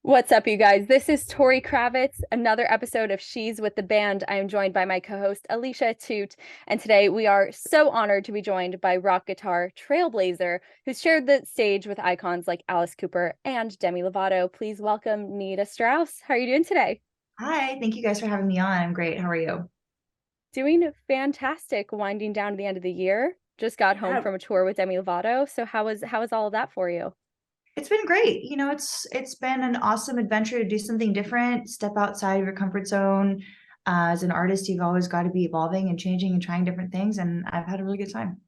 What's up, you guys? This is Tori Kravitz, another episode of She's with the Band. I am joined by my co-host Alicia Atout, and today we are so honored to be joined by rock guitar trailblazer who's shared the stage with icons like Alice Cooper and Demi Lovato. Please welcome Nita Strauss. How are you doing today? Hi, thank you guys for having me on. I'm great. How are you? Doing fantastic, winding down to the end of the year. Just got home Yeah, from a tour with Demi Lovato. So how was all of that for you? it's been great. It's been an awesome adventure to do something different, step outside of your comfort zone. As an artist, you've always got to be evolving and changing and trying different things, and I've had a really good time.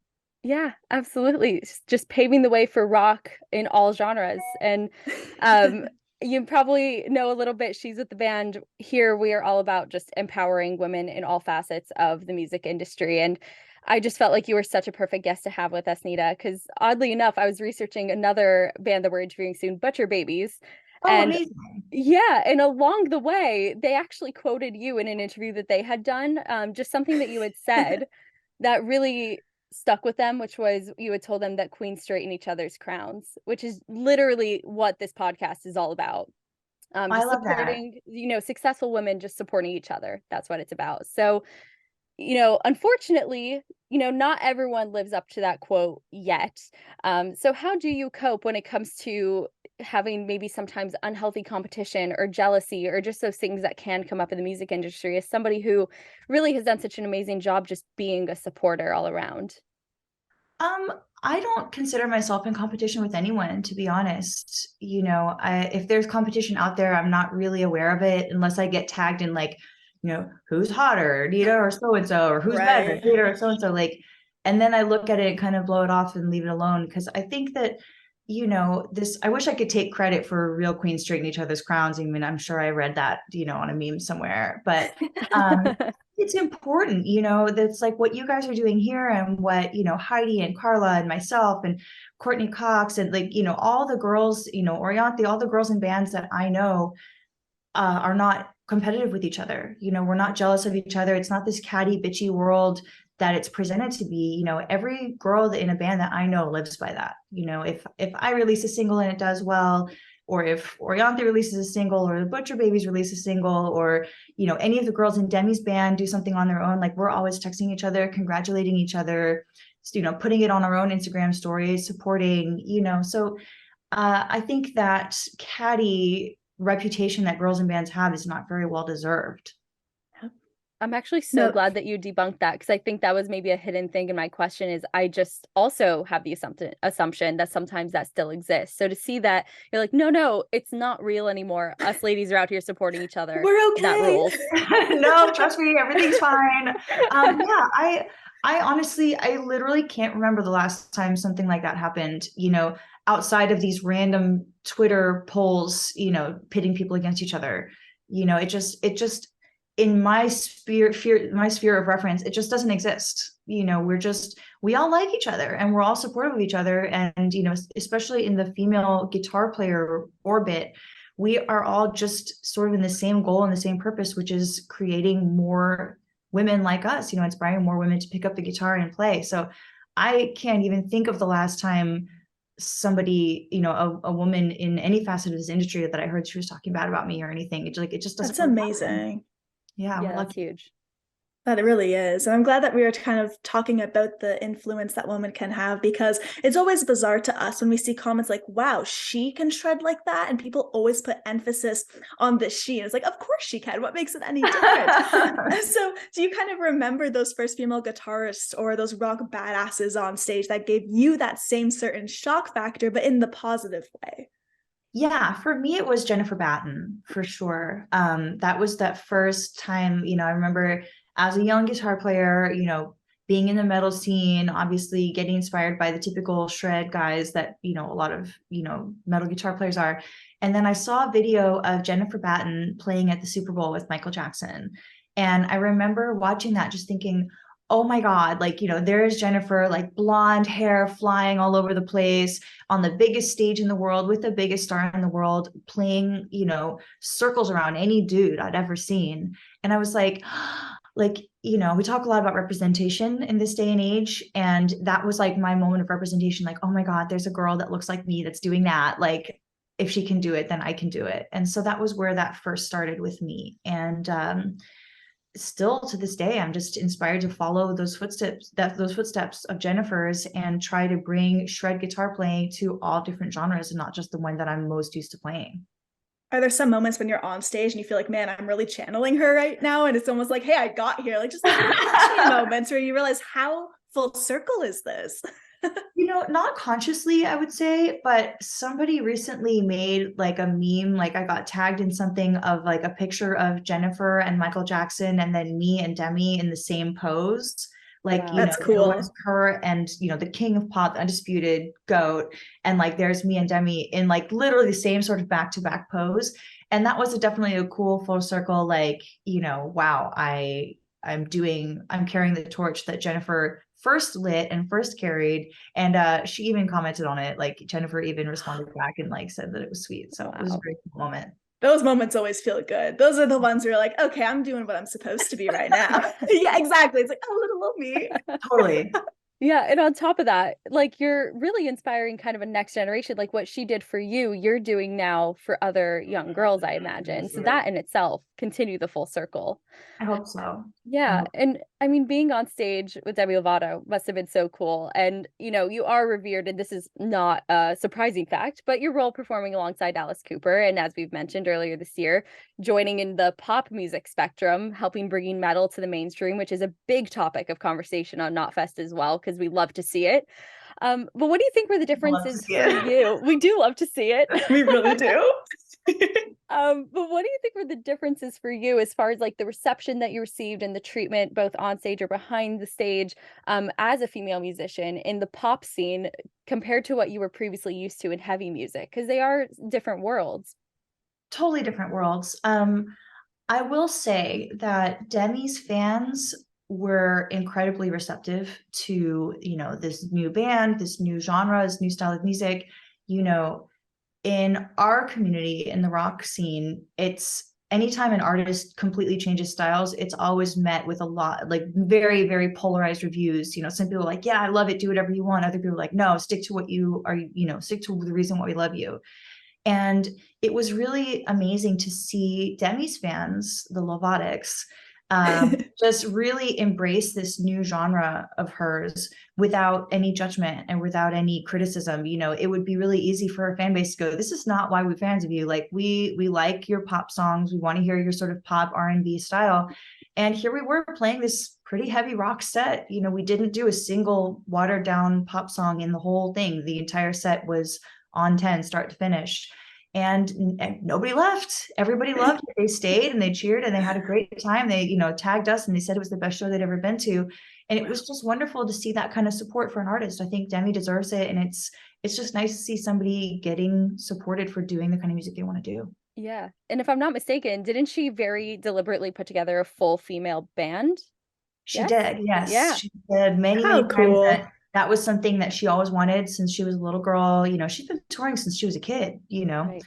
Yeah, absolutely. Just paving the way for rock in all genres. And um, you probably know a little bit. She's with the band. Here, we are all about just empowering women in all facets of the music industry. And I just felt like you were such a perfect guest to have with us, Nita, because oddly enough, I was researching another band that we're interviewing soon, Butcher Babies. Oh, And amazing. yeah, and along the way, they actually quoted you in an interview that they had done, just something that you had said that really stuck with them, which was you had told them that queens straighten each other's crowns, which is literally what this podcast is all about. I Just love that. supporting, successful women just supporting each other. That's what it's about. So, unfortunately, not everyone lives up to that quote yet. So how do you cope when it comes to having maybe sometimes unhealthy competition or jealousy or just those things that can come up in the music industry as somebody who really has done such an amazing job just being a supporter all around? Um, I don't consider myself in competition with anyone, to be honest. If there's competition out there, I'm not really aware of it unless I get tagged in like, who's hotter, Nita or so and so, or who's better, Right. Nita or so and so. And then I look at it and kind of blow it off and leave it alone because I think that, I wish I could take credit for real queens straightening each other's crowns. I mean, I'm sure I read that, on a meme somewhere, but it's important, that's like what you guys are doing here and what, Heidi and Carla and myself and Courtney Cox and like, all the girls, Orianthi, all the girls in bands that I know are not competitive with each other. We're not jealous of each other. It's not this catty, bitchy world that it's presented to be. Every girl in a band that I know lives by that. If I release a single and it does well, or if Orianthi releases a single, or the Butcher Babies release a single, or any of the girls in Demi's band do something on their own, like we're always texting each other, congratulating each other, putting it on our own Instagram stories, supporting, so I think that catty reputation that girls in bands have is not very well deserved. I'm actually so No, glad that you debunked that because I think that was maybe a hidden thing in my question is I just also have the assumption that sometimes that still exists. So to see that you're like, no, no, it's not real anymore. Us ladies are out here supporting each other. we're That okay. rules. No, trust me, everything's fine. Yeah, I honestly, I literally can't remember the last time something like that happened, outside of these random Twitter polls, pitting people against each other. It just in my sphere of reference, it just doesn't exist. We all like each other and we're all supportive of each other. And, especially in the female guitar player orbit, we are all just sort of in the same goal and the same purpose, which is creating more women like us, inspiring more women to pick up the guitar and play. So I can't even think of the last time somebody, a woman in any facet of this industry that I heard she was talking bad about me or anything. It just doesn't That's really happen. amazing. Yeah, we're Yeah, that's lucky. huge. That it really is. And I'm glad that we were kind of talking about the influence that women can have because it's always bizarre to us when we see comments like, wow, she can shred like that. And people always put emphasis on the she. And it's like, of course she can. What makes it any different? So do you kind of remember those first female guitarists or those rock badasses on stage that gave you that same certain shock factor, but in the positive way? Yeah, for me, it was Jennifer Batten for sure. That was that first time, I remember as a young guitar player, being in the metal scene, obviously getting inspired by the typical shred guys that, a lot of, metal guitar players are. And then I saw a video of Jennifer Batten playing at the Super Bowl with Michael Jackson. And I remember watching that, just thinking, oh my God, like, there's Jennifer, like blonde hair flying all over the place on the biggest stage in the world with the biggest star in the world, playing, circles around any dude I'd ever seen. And I was like, we talk a lot about representation in this day and age. And that was like my moment of representation. Like, oh my God, there's a girl that looks like me that's doing that. Like, if she can do it, then I can do it. And so that was where that first started with me. And still to this day, I'm just inspired to follow those footsteps of Jennifer's and try to bring shred guitar playing to all different genres and not just the one that I'm most used to playing. Are there some moments when you're on stage and you feel like, man, I'm really channeling her right now? And it's almost like, hey, I got here. Like just moments where you realize how full circle is this? Not consciously, I would say, but somebody recently made like a meme, like I got tagged in something of like a picture of Jennifer and Michael Jackson and then me and Demi in the same pose. Like, Wow. That's there cool. was her and, the king of pop, undisputed GOAT. And like, there's me and Demi in like literally the same sort of back-to-back pose. And that was definitely a cool full circle, like, wow, I'm carrying the torch that Jennifer first lit and first carried. And she even commented on it. Like Jennifer even responded back and like said that it was sweet. So It was a very cool moment. Those moments always feel good. Those are the ones where you're like, okay, I'm doing what I'm supposed to be right now. Yeah, exactly. It's like, oh, little me. Totally. Yeah. And on top of that, like you're really inspiring kind of a next generation, like what she did for you, you're doing now for other young girls, I imagine. So that in itself, continue the full circle. I hope so. Yeah. And I mean, being on stage with Demi Lovato must have been so cool. And, you are revered, and this is not a surprising fact, but your role performing alongside Alice Cooper. And as we've mentioned earlier this year, joining in the pop music spectrum, helping bringing metal to the mainstream, which is a big topic of conversation on Knotfest as well, because we love to see it. But what do you think were the differences for you? We do love to see it. We really do. But what do you think were the differences for you as far as like the reception that you received and the treatment both on stage or behind the stage as a female musician in the pop scene compared to what you were previously used to in heavy music? Because they are different worlds. Totally different worlds. I will say that Demi's fans were incredibly receptive to, this new band, this new genre, this new style of music. In our community, in the rock scene, it's anytime an artist completely changes styles, it's always met with a lot, like very, very polarized reviews. Some people are like, yeah, I love it, do whatever you want. Other people are like, no, stick to what you are, stick to the reason why we love you. And it was really amazing to see Demi's fans, the Lovatics, just really embrace this new genre of hers without any judgment and without any criticism. It would be really easy for a fan base to go, this is not why we're fans of you. Like we like your pop songs. We want to hear your sort of pop R&B style. And here we were playing this pretty heavy rock set. We didn't do a single watered down pop song in the whole thing. The entire set was on 10, start to finish. And nobody left. Everybody loved it. They stayed and they cheered and they had a great time. They, tagged us and they said it was the best show they'd ever been to. And it was just wonderful to see that kind of support for an artist. I think Demi deserves it. And it's just nice to see somebody getting supported for doing the kind of music they want to do. Yeah. And if I'm not mistaken, didn't she very deliberately put together a full female band? She did. Yes. Yeah. She did many cool. times. That was something that she always wanted since she was a little girl. She's been touring since she was a kid, Right.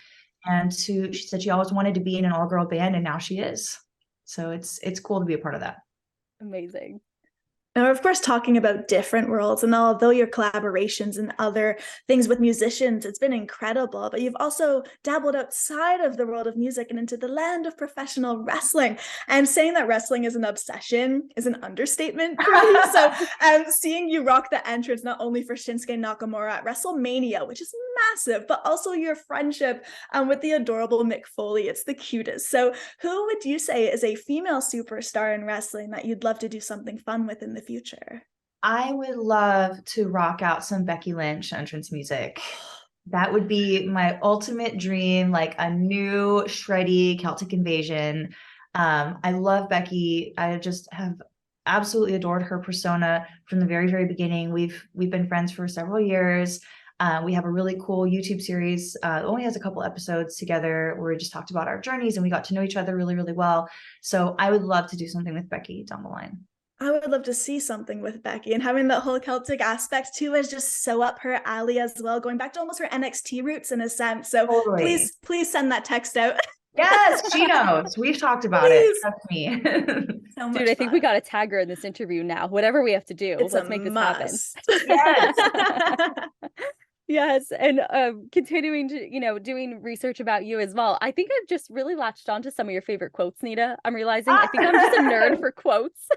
And she said she always wanted to be in an all-girl band, and now she is. So it's cool to be a part of that. Amazing. And we're, of course, talking about different worlds. And although your collaborations and other things with musicians, it's been incredible, but you've also dabbled outside of the world of music and into the land of professional wrestling. And saying that wrestling is an obsession is an understatement for me. So seeing you rock the entrance, not only for Shinsuke Nakamura at WrestleMania, which is massive, but also your friendship with the adorable Mick Foley. It's the cutest. So who would you say is a female superstar in wrestling that you'd love to do something fun with in the future? I would love to rock out some Becky Lynch entrance music. That would be my ultimate dream, like a new shreddy Celtic Invasion. I love Becky. I just have absolutely adored her persona from the very, very beginning. We've been friends for several years. We have a really cool YouTube series. It only has a couple episodes together where we just talked about our journeys and we got to know each other really, really well. So I would love to do something with Becky down the line. I would love to see something with Becky, and having that whole Celtic aspect too is just so up her alley as well, going back to almost her NXT roots in a sense. So totally. please send that text out. Yes, she knows. We've talked about it. Trust me. So dude, I think we got to tag her in this interview now. Whatever we have to do, let's make this happen. Yes. Yes, and continuing to, doing research about you as well. I think I've just really latched on to some of your favorite quotes, Nita. I'm realizing I think I'm just a nerd for quotes.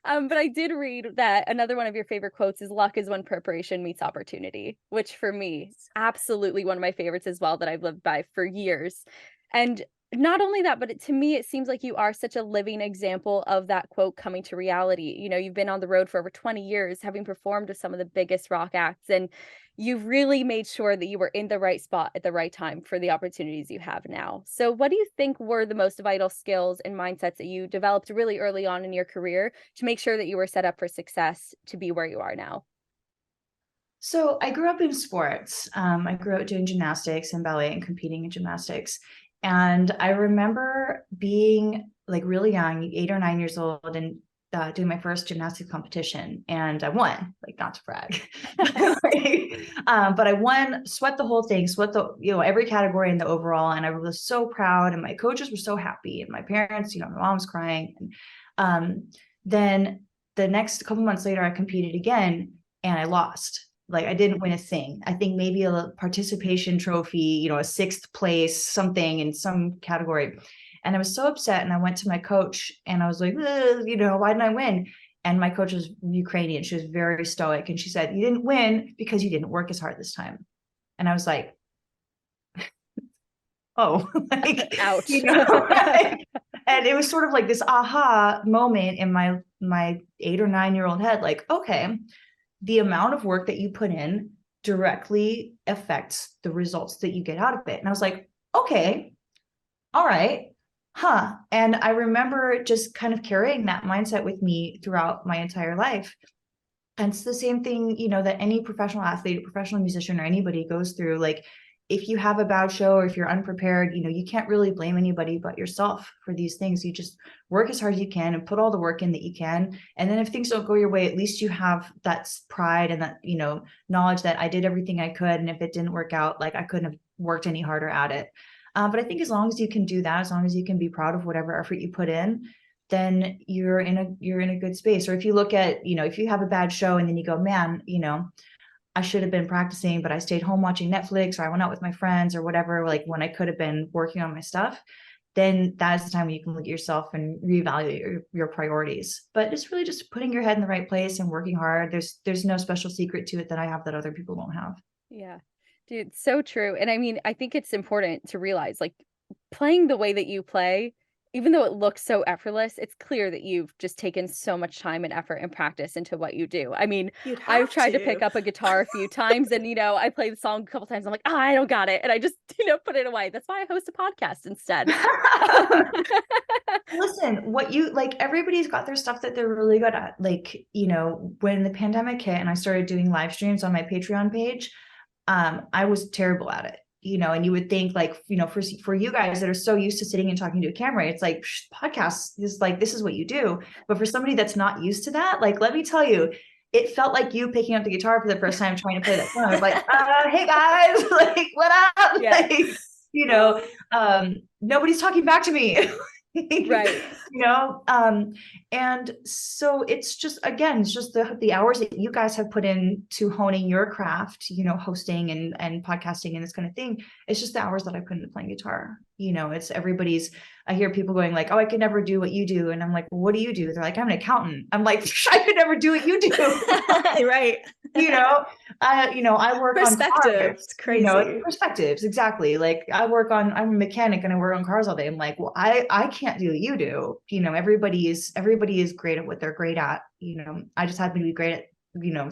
But I did read that another one of your favorite quotes is luck is when preparation meets opportunity, which for me, absolutely one of my favorites as well that I've lived by for years. And not only that, but to me, it seems like you are such a living example of that quote coming to reality. You've been on the road for over 20 years, having performed with some of the biggest rock acts, and you've really made sure that you were in the right spot at the right time for the opportunities you have now. So, what do you think were the most vital skills and mindsets that you developed really early on in your career to make sure that you were set up for success to be where you are now? So I grew up in sports. I grew up doing gymnastics and ballet and competing in gymnastics. And I remember being like really young, 8 or 9 years old, and doing my first gymnastics competition. And I won, like not to brag, but I won, sweat the whole thing, sweat the, every category in the overall. And I was so proud. And my coaches were so happy. And my parents, my mom was crying. And then the next couple months later, I competed again and I lost. Like I didn't win a thing. I think maybe a participation trophy, a sixth place, something in some category. And I was so upset. And I went to my coach and I was like, why didn't I win? And my coach was Ukrainian. She was very stoic. And she said, you didn't win because you didn't work as hard this time. And I was like, oh, like, Ouch. And it was sort of like this aha moment in my 8 or 9 year old head. Like, okay, the amount of work that you put in directly affects the results that you get out of it. And I was like, okay, all right, And I remember just kind of carrying that mindset with me throughout my entire life. And it's the same thing, that any professional athlete, professional musician, or anybody goes through. Like, if you have a bad show or if you're unprepared, you can't really blame anybody but yourself for these things. You just work as hard as you can and put all the work in that you can. And then if things don't go your way, at least you have that pride and that, knowledge that I did everything I could. And if it didn't work out, like I couldn't have worked any harder at it. But I think as long as you can do that, as long as you can be proud of whatever effort you put in, then you're in a good space. Or if you look at, if you have a bad show and then you go, man, I should have been practicing, but I stayed home watching Netflix, or I went out with my friends or whatever, like when I could have been working on my stuff, then that is the time when you can look at yourself and reevaluate your priorities. But it's really just putting your head in the right place and working hard. There's no special secret to it that I have that other people don't have. Yeah, dude, so true. And I mean, I think it's important to realize, like, playing the way that you play, even though it looks so effortless, it's clear that you've just taken so much time and effort and practice into what you do. I mean, You'd I've have tried to pick to. up a guitar a few times and, I play the song a couple times. I'm like, I don't got it. And I just, put it away. That's why I host a podcast instead. Listen, what you like, everybody's got their stuff that they're really good at. Like, when the pandemic hit and I started doing live streams on my Patreon page, I was terrible at it. And you would think like, for you guys that are so used to sitting and talking to a camera, it's like podcasts is like, this is what you do. But for somebody that's not used to that, like, let me tell you, it felt like you picking up the guitar for the first time, trying to play that song. I was like, hey guys, like, what up? Yeah. Like, nobody's talking back to me. Right. And so it's just, again, it's just the hours that you guys have put in to honing your craft, hosting and podcasting and this kind of thing. It's just the hours that I put into playing guitar. It's I hear people going like, oh, I could never do what you do. And I'm like, well, what do you do? They're like, I'm an accountant. I'm like, I could never do what you do. Right. I work on perspectives. Crazy. Perspectives. Exactly. Like I'm a mechanic and I work on cars all day. I'm like, well, I can't do what you do. Everybody is great at what they're great at. I just happen to be great at,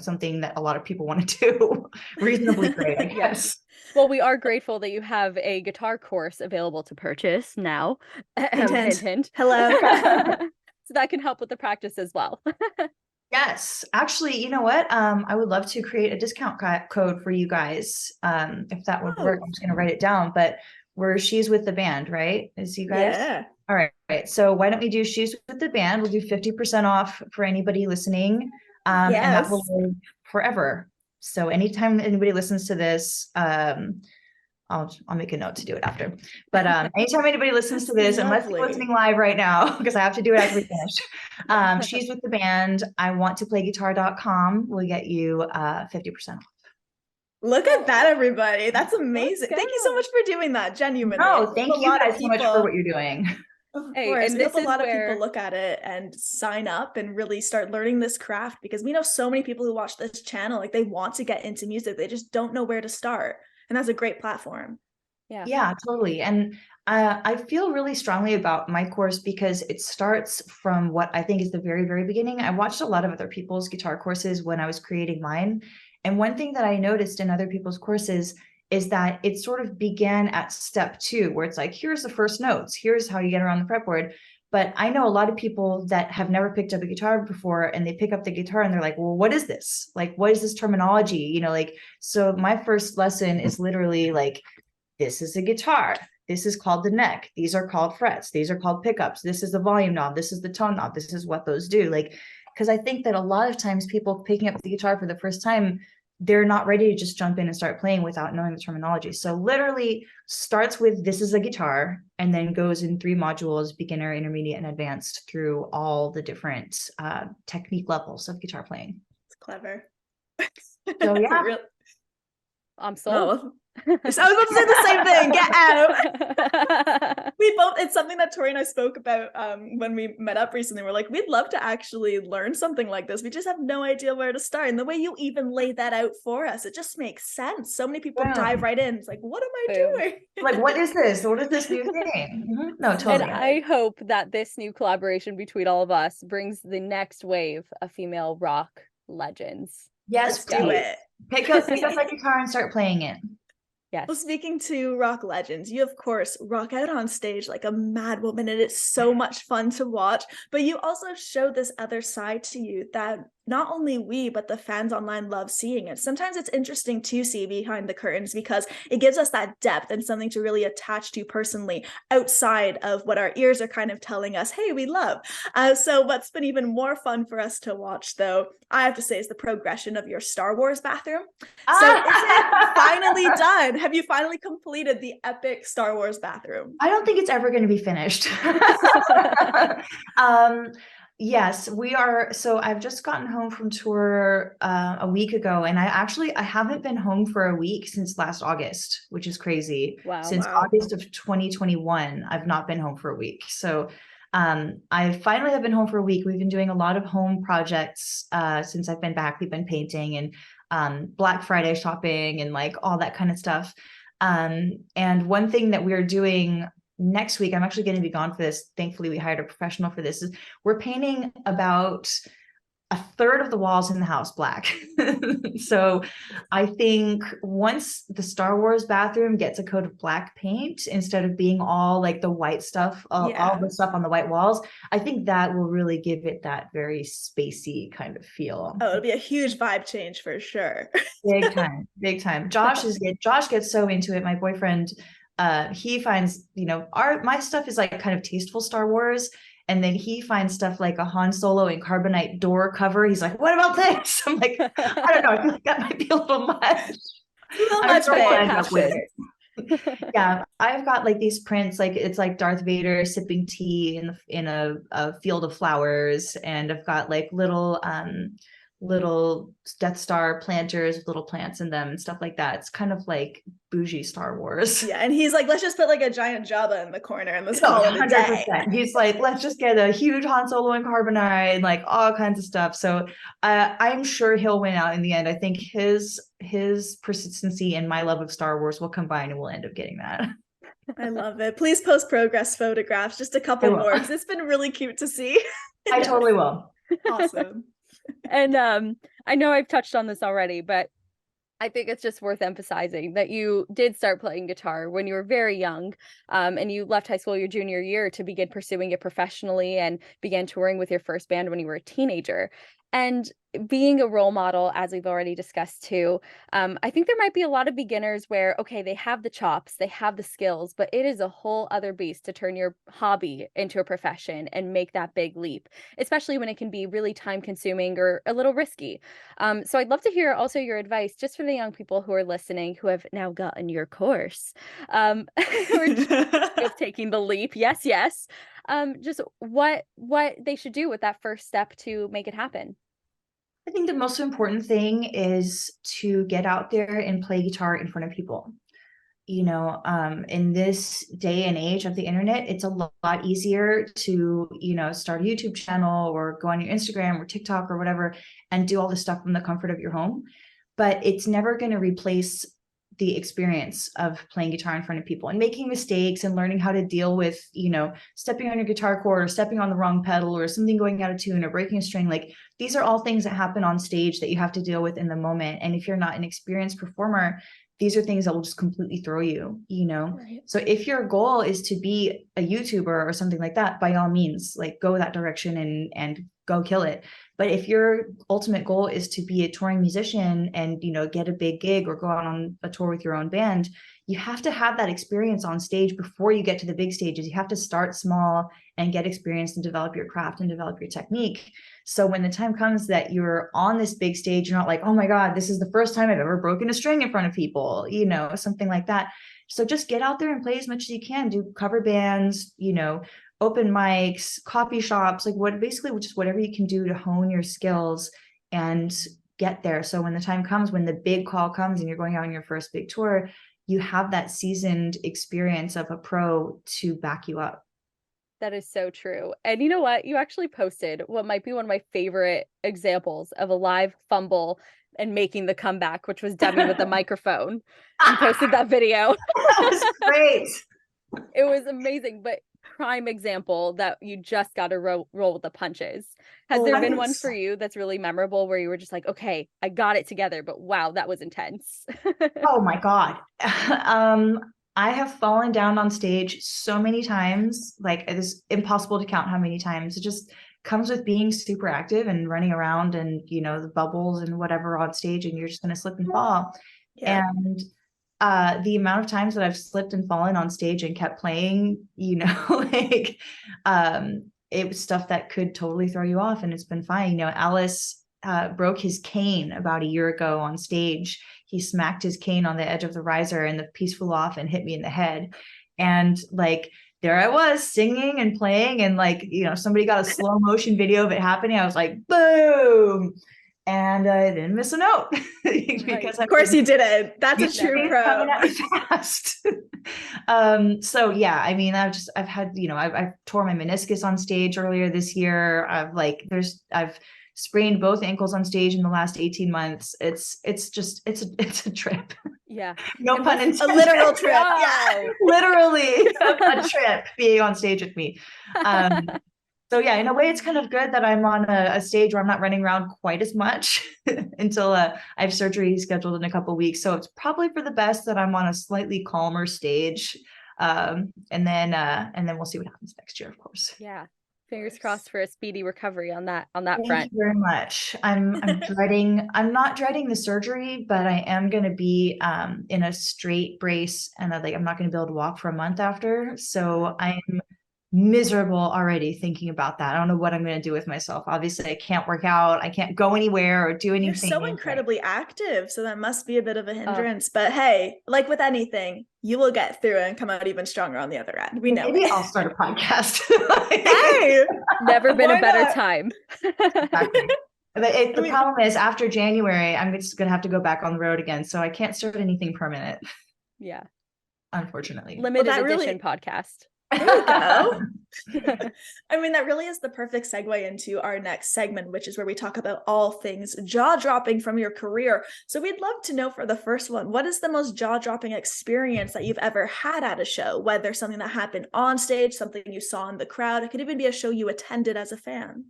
something that a lot of people want to do. Reasonably great, I guess. Yes. Well, we are grateful that you have a guitar course available to purchase now. Hint, hint. Hint. Hello. So that can help with the practice as well. Yes, actually, you know what? I would love to create a discount code for you guys. If that would work, I'm just gonna write it down. But she's with the band, right? Is you guys? Yeah. All right. So why don't we do she's with the band? We'll do 50% off for anybody listening. And that will live forever. So anytime anybody listens to this, I'll make a note to do it after. But anytime anybody listens to this, unless you're listening live right now, because I have to do it after we finish. She's with the band. I want to play guitar.com will get you 50% off. Look at that, everybody. That's amazing. Let's Thank you so go. much for doing that, genuinely. No, We hope thank a you lot of guys so much for what you're doing. Of Hey, course. and We hope this a is lot of where people look at it and sign up and really start learning this craft, because we know so many people who watch this channel, like they want to get into music. They just don't know where to start. And that's a great platform. Yeah, totally. And I feel really strongly about my course because it starts from what I think is the very, very beginning. I watched a lot of other people's guitar courses when I was creating mine. And one thing that I noticed in other people's courses is that it sort of began at step 2, where it's like, here's the first notes, here's how you get around the fretboard. But I know a lot of people that have never picked up a guitar before, and they pick up the guitar and they're like, well, what is this? Like, what is this terminology? You know, like, so my first lesson is literally like, this is a guitar. This is called the neck. These are called frets. These are called pickups. This is the volume knob. This is the tone knob. This is what those do. Like, because I think that a lot of times people picking up the guitar for the first time, they're not ready to just jump in and start playing without knowing the terminology. So literally starts with this is a guitar, and then goes in 3 modules, beginner, intermediate, and advanced, through all the different technique levels of guitar playing. It's clever. So yeah. I'm sold. Oh. I was about to say the same thing. Get out. It's something that Tori and I spoke about when we met up recently. We're like, we'd love to actually learn something like this. We just have no idea where to start. And the way you even lay that out for us, it just makes sense. So many people dive right in. It's like, what am I doing? Like, what is this? What is this new thing? No, totally. And I hope that this new collaboration between all of us brings the next wave of female rock legends. Yes, Let's do it. Pick up that guitar and start playing it. Yes. Well, speaking to rock legends, you of course rock out on stage like a mad woman, and it's so much fun to watch. But you also show this other side to you that not only we, but the fans online love seeing it. Sometimes it's interesting to see behind the curtains because it gives us that depth and something to really attach to personally outside of what our ears are kind of telling us, hey, we love. So what's been even more fun for us to watch, though, I have to say, is the progression of your Star Wars bathroom. So is it finally done? Have you finally completed the epic Star Wars bathroom? I don't think it's ever going to be finished. Yes, we are. So I've just gotten home from tour a week ago, and I haven't been home for a week since last August, which is crazy. Wow. Since August of 2021, I've not been home for a week. So I finally have been home for a week. We've been doing a lot of home projects since I've been back. We've been painting and Black Friday shopping and like all that kind of stuff. And one thing that we're doing next week, I'm actually going to be gone for this. Thankfully, we hired a professional for this. Is we're painting about a third of the walls in the house black. So I think once the Star Wars bathroom gets a coat of black paint instead of being all like the white stuff, all the stuff on the white walls, I think that will really give it that very spacey kind of feel. Oh, it'll be a huge vibe change for sure. Big time, big time. Josh gets so into it. My boyfriend, he finds, my stuff is like kind of tasteful Star Wars. And then he finds stuff like a Han Solo and carbonite door cover. He's like, what about this? I'm like, I don't know. I feel like that might be a little much. Yeah, I've got like these prints, like it's like Darth Vader sipping tea in a field of flowers. And I've got like little Death Star planters with little plants in them and stuff like that. It's kind of like bougie Star Wars. Yeah, and he's like, let's just put like a giant Jabba in the corner and let's call it a day. He's like, let's just get a huge Han Solo and carbonite and like all kinds of stuff. So I'm sure he'll win out in the end. I think his persistency and my love of Star Wars will combine and we'll end up getting that. I love it. Please post progress photographs, just a couple more, because it's been really cute to see. I totally will. Awesome. And I know I've touched on this already, but I think it's just worth emphasizing that you did start playing guitar when you were very young, and you left high school your junior year to begin pursuing it professionally and began touring with your first band when you were a teenager. And being a role model, as we've already discussed too, I think there might be a lot of beginners where, okay, they have the chops, they have the skills, but it is a whole other beast to turn your hobby into a profession and make that big leap, especially when it can be really time consuming or a little risky. So I'd love to hear also your advice just for the young people who are listening, who have now gotten your course, who are just taking the leap. Yes. Just what they should do with that first step to make it happen. I think the most important thing is to get out there and play guitar in front of people. In this day and age of the internet, it's a lot easier to, start a YouTube channel or go on your Instagram or TikTok or whatever and do all this stuff from the comfort of your home. But it's never going to replace the experience of playing guitar in front of people and making mistakes and learning how to deal with, stepping on your guitar chord or stepping on the wrong pedal or something going out of tune or breaking a string. Like, these are all things that happen on stage that you have to deal with in the moment. And if you're not an experienced performer, these are things that will just completely throw you, Right. So if your goal is to be a YouTuber or something like that, by all means, like, go that direction and go kill it. But if your ultimate goal is to be a touring musician and, get a big gig or go out on a tour with your own band, you have to have that experience on stage before you get to the big stages. You have to start small and get experience and develop your craft and develop your technique. So when the time comes that you're on this big stage, you're not like, oh my God, this is the first time I've ever broken a string in front of people, something like that. So just get out there and play as much as you can, do cover bands, open mics, coffee shops, like basically just whatever you can do to hone your skills and get there. So when the time comes, when the big call comes and you're going out on your first big tour, you have that seasoned experience of a pro to back you up. That is so true. And you know what? You actually posted what might be one of my favorite examples of a live fumble and making the comeback, which was Demi with the microphone. You posted that video. That was great. It was amazing, but prime example that you just got to roll with the punches. Has there been one for you that's really memorable where you were just like, okay, I got it together, but wow, that was intense. Oh my God. I have fallen down on stage so many times, like it is impossible to count how many times. It just comes with being super active and running around and, the bubbles and whatever on stage, and you're just going to slip and fall. Yeah. And the amount of times that I've slipped and fallen on stage and kept playing, like, it was stuff that could totally throw you off, and it's been fine. Alice broke his cane about a year ago on stage. He smacked his cane on the edge of the riser and the piece flew off and hit me in the head. And like, there I was singing and playing, and like, somebody got a slow motion video of it happening. I was like, boom. And I didn't miss a note because of course you didn't. That's a true pro. Coming at me fast. So yeah, I mean, I've had, I've tore my meniscus on stage earlier this year. I've sprained both ankles on stage in the last 18 months. It's a trip. Yeah. No pun intended. A literal trip. Wow. Yeah. Literally a trip being on stage with me. So yeah, in a way, it's kind of good that I'm on a stage where I'm not running around quite as much until I have surgery scheduled in a couple of weeks. So it's probably for the best that I'm on a slightly calmer stage, and then we'll see what happens next year, of course. Yeah, fingers crossed for a speedy recovery on that front. Thank you very much. I'm dreading. I'm not dreading the surgery, but I am going to be in a straight brace, and I'm not going to be able to walk for a month after. So I'm miserable already thinking about that. I don't know what I'm going to do with myself. Obviously, I can't work out. I can't go anywhere or do anything. You're so incredibly active, so that must be a bit of a hindrance. But hey, like with anything, you will get through and come out even stronger on the other end. We know. Maybe I'll start a podcast. Hey, never been a better time. Exactly. But the problem is, after January, I'm just going to have to go back on the road again. So I can't start anything permanent. Yeah. Unfortunately. Limited edition podcast. There you go. I mean, that really is the perfect segue into our next segment, which is where we talk about all things jaw-dropping from your career. So we'd love to know, for the first one, what is the most jaw-dropping experience that you've ever had at a show? Whether something that happened on stage, something you saw in the crowd, it could even be a show you attended as a fan.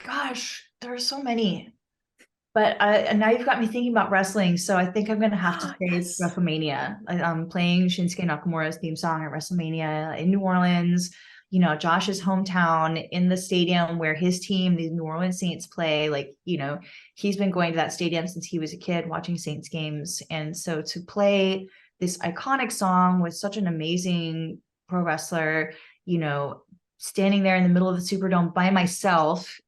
Gosh, there are so many. But now you've got me thinking about wrestling, so I think I'm going to have to say Yes. WrestleMania. I'm playing Shinsuke Nakamura's theme song at WrestleMania in New Orleans, Josh's hometown, in the stadium where his team, the New Orleans Saints, play. He's been going to that stadium since he was a kid watching Saints games. And so to play this iconic song with such an amazing pro wrestler, standing there in the middle of the Superdome by myself,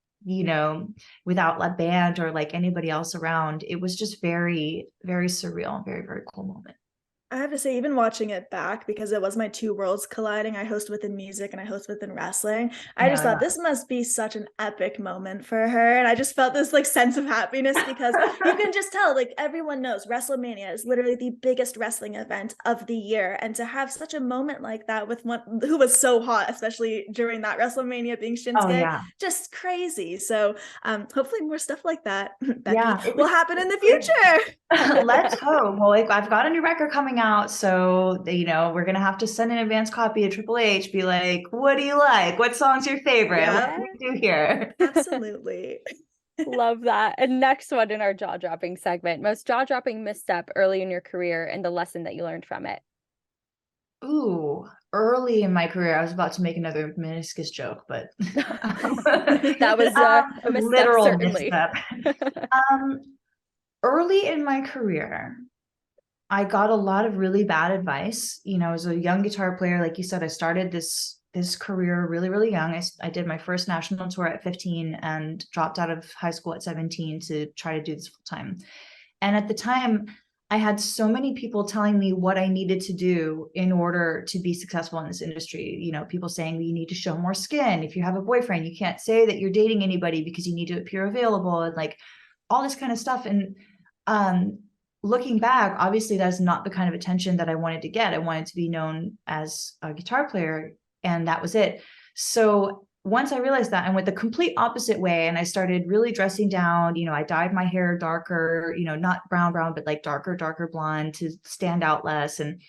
without a band or like anybody else around, it was just very, very surreal, very, very cool moment. I have to say, even watching it back, because it was my two worlds colliding, I host within music and I host within wrestling. I just thought this must be such an epic moment for her. And I just felt this like sense of happiness because you can just tell, like everyone knows WrestleMania is literally the biggest wrestling event of the year. And to have such a moment like that with one who was so hot, especially during that WrestleMania being Oh Shinsuke, yeah. just crazy. So hopefully more stuff like that, Becky, Yeah, it will was happen in the future. let's hope. Well, like I've got a new record coming out, so we're gonna have to send an advance copy of Triple H. Be like, what do you like? What song's your favorite? What Yeah. can we do here? Absolutely. Love that. And next one in our jaw-dropping segment, most jaw-dropping misstep early in your career and the lesson that you learned from it. Ooh, early in my career, I was about to make another meniscus joke, but That was a misstep, literal certainly. misstep. Early in my career, I got a lot of really bad advice. As a young guitar player, like you said, I started this career really, really young. I did my first national tour at 15 and dropped out of high school at 17 to try to do this full time. And at the time, I had so many people telling me what I needed to do in order to be successful in this industry. People saying you need to show more skin. If you have a boyfriend, you can't say that you're dating anybody because you need to appear available, and like all this kind of stuff. And looking back, obviously that's not the kind of attention that I wanted to get. I wanted to be known as a guitar player, and that was it. So once I realized that, I went the complete opposite way, and I started really dressing down. I dyed my hair darker, not brown, but like darker blonde to stand out less. And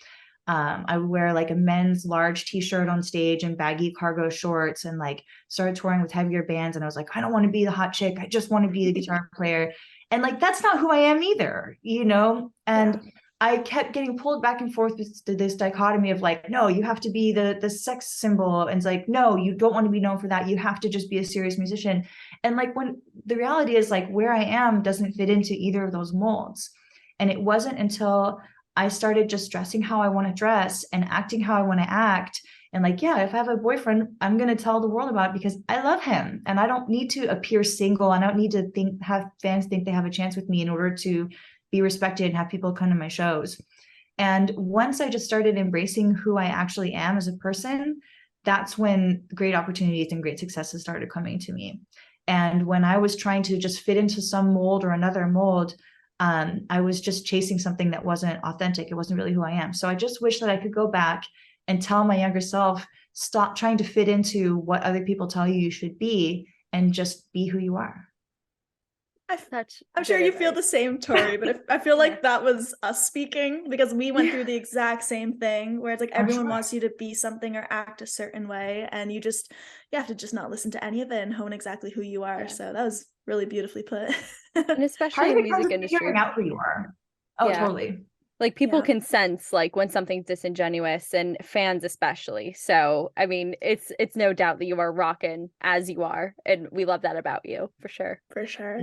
I would wear like a men's large t-shirt on stage and baggy cargo shorts, and like started touring with heavier bands. And I was like, I don't want to be the hot chick. I just want to be the guitar player. And like, that's not who I am either, And Yeah. I kept getting pulled back and forth with this dichotomy of like, no, you have to be the sex symbol. And it's like, no, you don't want to be known for that. You have to just be a serious musician. And like, when the reality is like where I am doesn't fit into either of those molds. And it wasn't until I started just dressing how I want to dress and acting how I want to act. And like, yeah, if I have a boyfriend, I'm going to tell the world about it because I love him, and I don't need to appear single. I don't need to have fans think they have a chance with me in order to be respected and have people come to my shows. And once I just started embracing who I actually am as a person, that's when great opportunities and great successes started coming to me. And when I was trying to just fit into some mold or another mold, I was just chasing something that wasn't authentic. It wasn't really who I am. So I just wish that I could go back and tell my younger self, stop trying to fit into what other people tell you should be and just be who you are. I'm sure you feel the same, Tori, but I feel like that was us speaking, because we went through the exact same thing where it's like everyone wants you to be something or act a certain way, and you have to just not listen to any of it and hone exactly who you are. So that was really beautifully put. And especially in the music industry, figuring out who you are. Oh, yeah. Totally. Like people can sense like when something's disingenuous, and fans especially. So I mean, it's no doubt that you are rocking as you are, and we love that about you for sure. For sure.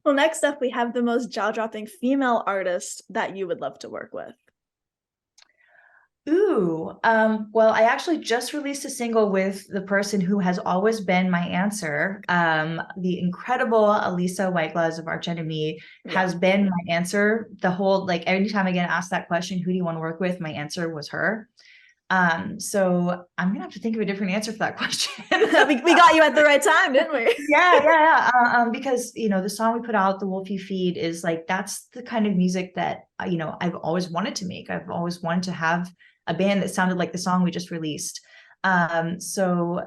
Well, next up we have the most jaw-dropping female artist that you would love to work with. Ooh, well, I actually just released a single with the person who has always been my answer. The incredible Elisa Whiteglass of Arch Enemy has been my answer the whole, like anytime I get asked that question, who do you want to work with? My answer was her. So I'm gonna have to think of a different answer for that question. we got you at the right time, didn't we? Yeah. Because the song we put out, the Wolfie Feed, is like, that's the kind of music that I've always wanted to make. I've always wanted to have a band that sounded like the song we just released. So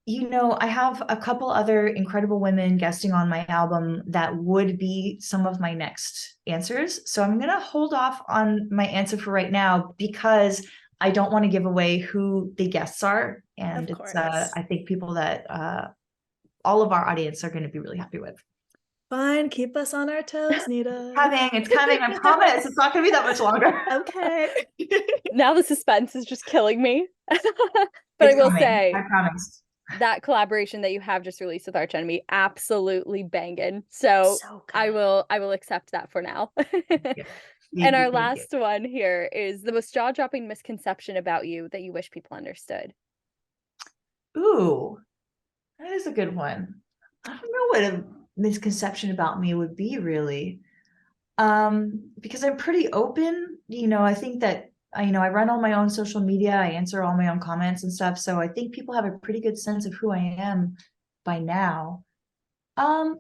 I have a couple other incredible women guesting on my album that would be some of my next answers. So I'm gonna hold off on my answer for right now because I don't want to give away who the guests are. And it's I think people that all of our audience are going to be really happy with. Fine, keep us on our toes, Nita. It's coming. I promise. It's not going to be that much longer. Okay. Now the suspense is just killing me. But I will say, I promise. That collaboration that you have just released with Arch Enemy, absolutely banging. So I will accept that for now. And our last one here is the most jaw-dropping misconception about you that you wish people understood. Ooh, that is a good one. I don't know what a misconception about me would be, really. Because I'm pretty open I think that I run all my own social media. I answer all my own comments and stuff. So I think people have a pretty good sense of who I am by now. Um,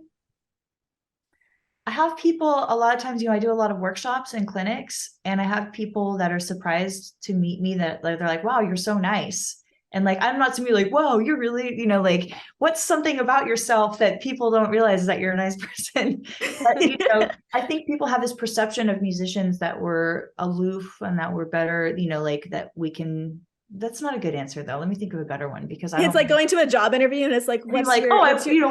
I have people a lot of times, I do a lot of workshops and clinics, and I have people that are surprised to meet me that like, they're like, wow, you're so nice. And like, I'm not to be like, whoa, you're really, like, what's something about yourself that people don't realize is that you're a nice person. But, I think people have this perception of musicians that we're aloof and that we're better, like that we can. That's not a good answer though. Let me think of a better one, because It's like going to a job interview and it's like, what's like, what's your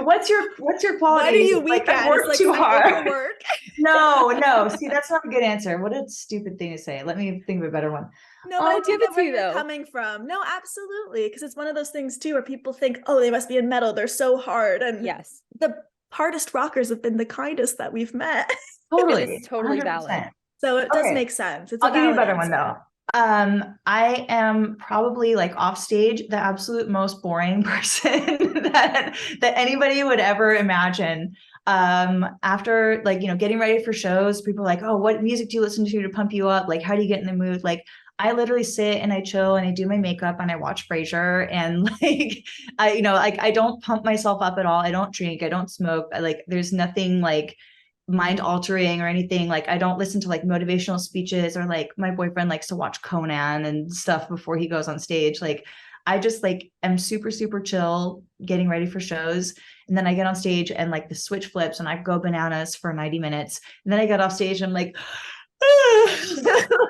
quality? What are you weak like, at? I work like, too hard. Overwork. No. See, that's not a good answer. What a stupid thing to say. Let me think of a better one. No, but I do get where you're coming from. No, absolutely. Because it's one of those things too, where people think, oh, they must be in metal. They're so hard. And yes, the hardest rockers have been the kindest that we've met. Totally. It's totally 100%. Valid. So it does make sense. I'll give you a better one though. I am probably like off stage the absolute most boring person that anybody would ever imagine. After like, getting ready for shows, people are like, oh, what music do you listen to pump you up? Like, how do you get in the mood? Like, I literally sit and I chill and I do my makeup and I watch Frasier, and like, I don't pump myself up at all. I don't drink, I don't smoke. There's nothing like mind altering or anything. Like, I don't listen to like motivational speeches, or like my boyfriend likes to watch Conan and stuff before he goes on stage. Like, I just like am super, super chill getting ready for shows. And then I get on stage and like the switch flips and I go bananas for 90 minutes. And then I get off stage and I'm like,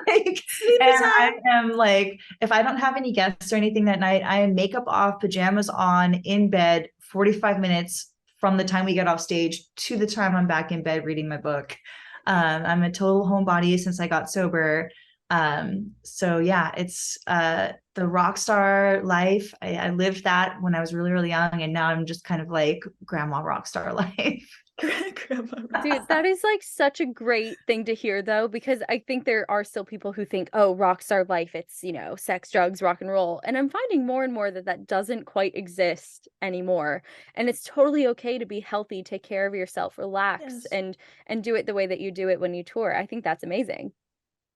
like, and I am like, if I don't have any guests or anything that night, I am makeup off, pajamas on, in bed 45 minutes from the time we get off stage to the time I'm back in bed reading my book. I'm a total homebody since I got sober. So yeah, it's the rock star life. I lived that when I was really, really young, and now I'm just kind of like grandma rock star life. Dude, that is like such a great thing to hear though, because I think there are still people who think, oh, rock star life, it's, sex, drugs, rock and roll. And I'm finding more and more that doesn't quite exist anymore. And it's totally okay to be healthy, take care of yourself, relax, and do it the way that you do it when you tour. I think that's amazing.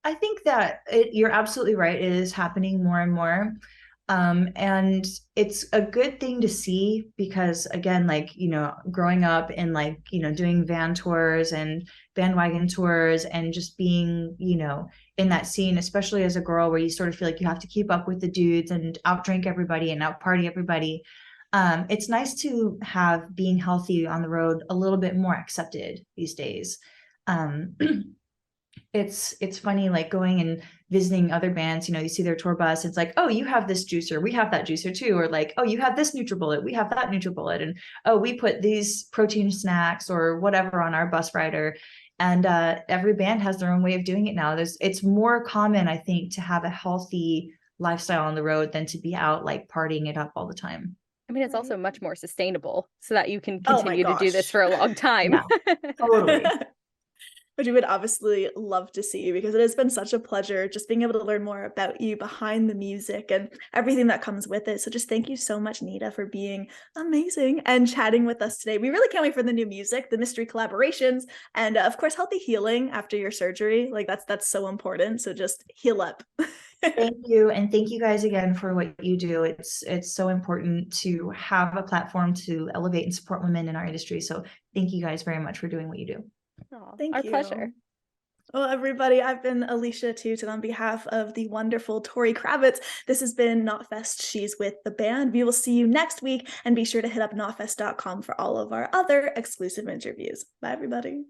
I think that you're absolutely right. It is happening more and more. And it's a good thing to see, because again, like, growing up and like, doing van tours and bandwagon tours and just being, in that scene, especially as a girl, where you sort of feel like you have to keep up with the dudes and outdrink everybody and outparty everybody. It's nice to have being healthy on the road a little bit more accepted these days. It's funny, like going and visiting other bands, you see their tour bus. It's like, oh, you have this juicer, we have that juicer too. Or like, oh, you have this NutriBullet, we have that NutriBullet. And oh, we put these protein snacks or whatever on our bus rider. And every band has their own way of doing it now. It's more common, I think, to have a healthy lifestyle on the road than to be out like partying it up all the time. I mean, it's also much more sustainable, so that you can continue to do this for a long time. Yeah, totally. Which we would obviously love to see, because it has been such a pleasure just being able to learn more about you behind the music and everything that comes with it. So just thank you so much, Nita, for being amazing and chatting with us today. We really can't wait for the new music, the mystery collaborations, and of course, healthy healing after your surgery. Like that's so important. So just heal up. Thank you. And thank you guys again for what you do. It's so important to have a platform to elevate and support women in our industry. So thank you guys very much for doing what you do. Oh, thank you. Our pleasure. Well, everybody, I've been Alicia Atout, and on behalf of the wonderful Tori Kravitz, this has been Knotfest. She's with the band. We will see you next week, and be sure to hit up knotfest.com for all of our other exclusive interviews. Bye, everybody.